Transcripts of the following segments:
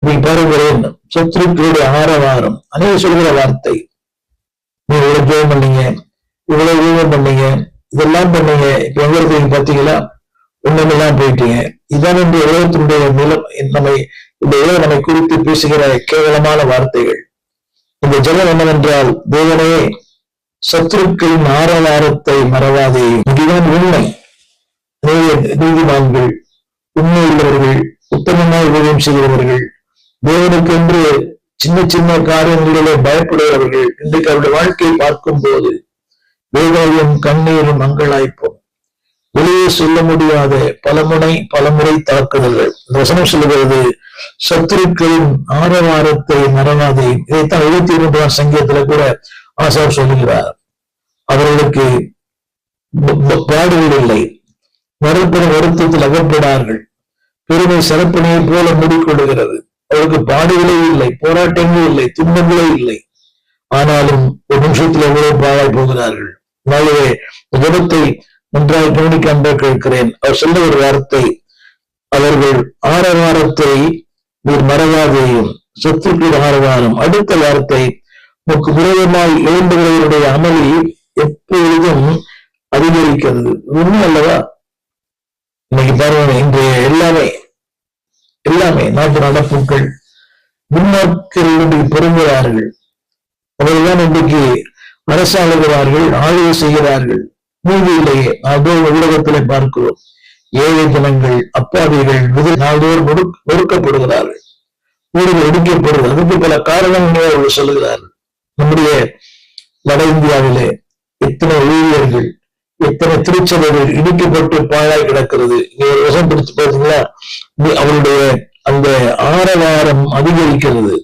நீ பாருகிறேன் சத்துருக்களுடைய ஆரவாரம் அநேக சொல்கிற வார்த்தை. நீ இவ்வளவு ஜெபம் பண்ணீங்க, இவ்வளவு ஜெபம் பண்ணீங்க, இதெல்லாம் பண்ணீங்க, இப்ப எங்க இருக்கீங்க பாத்தீங்களா, ஒண்ணுமெல்லாம் போயிட்டீங்க. இதான் இந்த உலகத்தினுடைய நிலம். நம்மை இந்த உலகம் நம்மை குறித்து பேசுகிற கேவலமான வார்த்தைகள். இந்த ஜெபம் என்னவென்றால், தேவனே சத்துருக்களின் ஆரவாரத்தை மறவாதே. இதுதான் உண்மை. நீதிமான்கள், உண்மை உள்ளவர்கள், உத்தமமாய் உதவியம் செய்கிறவர்கள், தேவனுக்கு என்று சின்ன சின்ன காரியங்களிலே பயப்படுகிறவர்கள் இன்றைக்கு அவருடைய வாழ்க்கையை பார்க்கும் போது வேதனையும் கண்ணீரும் மங்களாய்ப்போம். வெளியே சொல்ல முடியாத பலமுறை தாக்குதல்கள். வசனம் சொல்லுகிறது, சத்துருக்களின் ஆரவாரத்தை மறவாதே. இதைத்தான் 23ஆம் சங்கீதத்துல கூட ஆசார் சொல்லுகிறார். அவர்களுக்கு பாடுகள் இல்லை, மறுபுறம் வருத்தத்தில் அகப்படார்கள். பெருமை சிறப்பினையை போல மூடிக்கொள்கிறது. அவருக்கு பாடுகளே இல்லை, போராட்டங்களே இல்லை, துன்பங்களே இல்லை. ஆனாலும் ஒரு நிமிஷத்தில் எவ்வளவு பாழாய் போகிறார்கள். நாளே ஜெபத்தை நன்றாக கவனிக்க கேட்கிறேன். அவர் சொல்ல ஒரு வார்த்தை, அவர்கள் ஆரவாரத்தை நீர் மறவாதேயும். சத்துருக்கள் ஆரவாரம். அடுத்த வார்த்தை, உனக்கு விரோதமாய் எழும்புகிறவருடைய அமளி எப்பொழுதும் அதிகரிக்கிறது. உண்மை அல்லவா? இன்னைக்கு பாருங்க, இன்றைய எல்லாமே நாட்டு நடப்புகள் முன்னோக்கில் பெறுகிறார்கள். அவர்கள்தான் இன்றைக்கு அரசாளுகிறார்கள், ஆளுகை செய்கிறார்கள். நீதியிலேயே நாள்தோறும் ஊடகத்திலே பார்க்கிறோம். ஏழை ஜனங்கள், அப்பாவிகள் நாள்தோறும் ஒடுக்கப்படுகிறார்கள், ஊழல் ஒடுக்கப்படுகிறது. அதுக்கு பல காரணங்களே அவர்கள் சொல்லுகிறார்கள். நம்முடைய வட இந்தியாவிலே எத்தனை ஊழியர்கள், எத்தனை திருச்சபைகள் இடிக்கப்பட்டு பாழாய் கிடக்கிறது. நீங்க விஷம் பிடிச்சு பார்த்தீங்களா? அவருடைய அந்த ஆரவாரம் அதிகரிக்கிறது.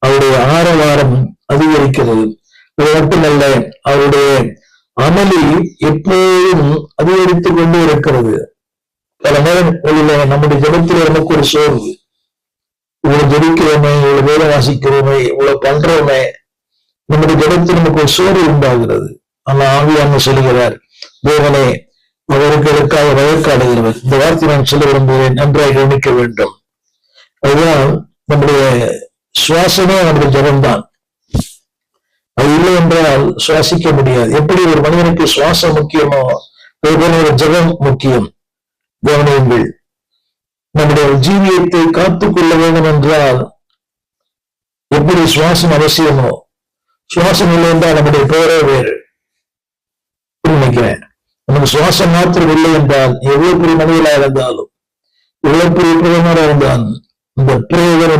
அவருடைய ஆரவாரம் அதிகரிக்கிறது. அது மட்டுமல்ல, அவருடைய அமளி எப்போதும் அதிகரித்துக் கொண்டே இருக்கிறது. பல நேரங்களில் நம்முடைய ஜபத்தில் நமக்கு ஒரு சோர்வு. இவ்வளவு ஜெபிக்கிறோமே, இவ்வளவு வேலை வாசிக்கிறோமே, இவ்வளவு பண்றோமே, நம்முடைய ஜபத்தில் நமக்கு ஒரு சோர்வு உண்டாகிறது. ஆனா ஆவியானவர் சொல்லுகிறார், தேவனே அவர்களுக்காக வழக்காடுகிறவர். இந்த வார்த்தை நான் சொல்ல விரும்புகிறேன், நன்றாக கவனிக்க வேண்டும். அதுதான் நம்முடைய சுவாசமே நம்முடைய ஜபம்தான். அது இல்லை என்றால் சுவாசிக்க முடியாது. எப்படி ஒரு மனிதனுக்கு சுவாசம் முக்கியமோ, அதுபோல ஒரு ஜபம் முக்கியம். கவனியுங்கள், நம்முடைய ஜீவியத்தை காத்துக்கொள்ள வேண்டும் என்றால் எப்படி சுவாசம் அவசியமோ, சுவாசம் இல்லை என்றால் நம்முடைய பெயரே வேறு. நினைக்கிறேன், நமக்கு சுவாசம் மாத்திரம் இல்லை என்றால் எவ்வளவு பெரிய மனிதனாக இருந்தாலும், எவ்வளவு பெரிய பிரதமராக இருந்தாலும், இந்த பிரயோகம்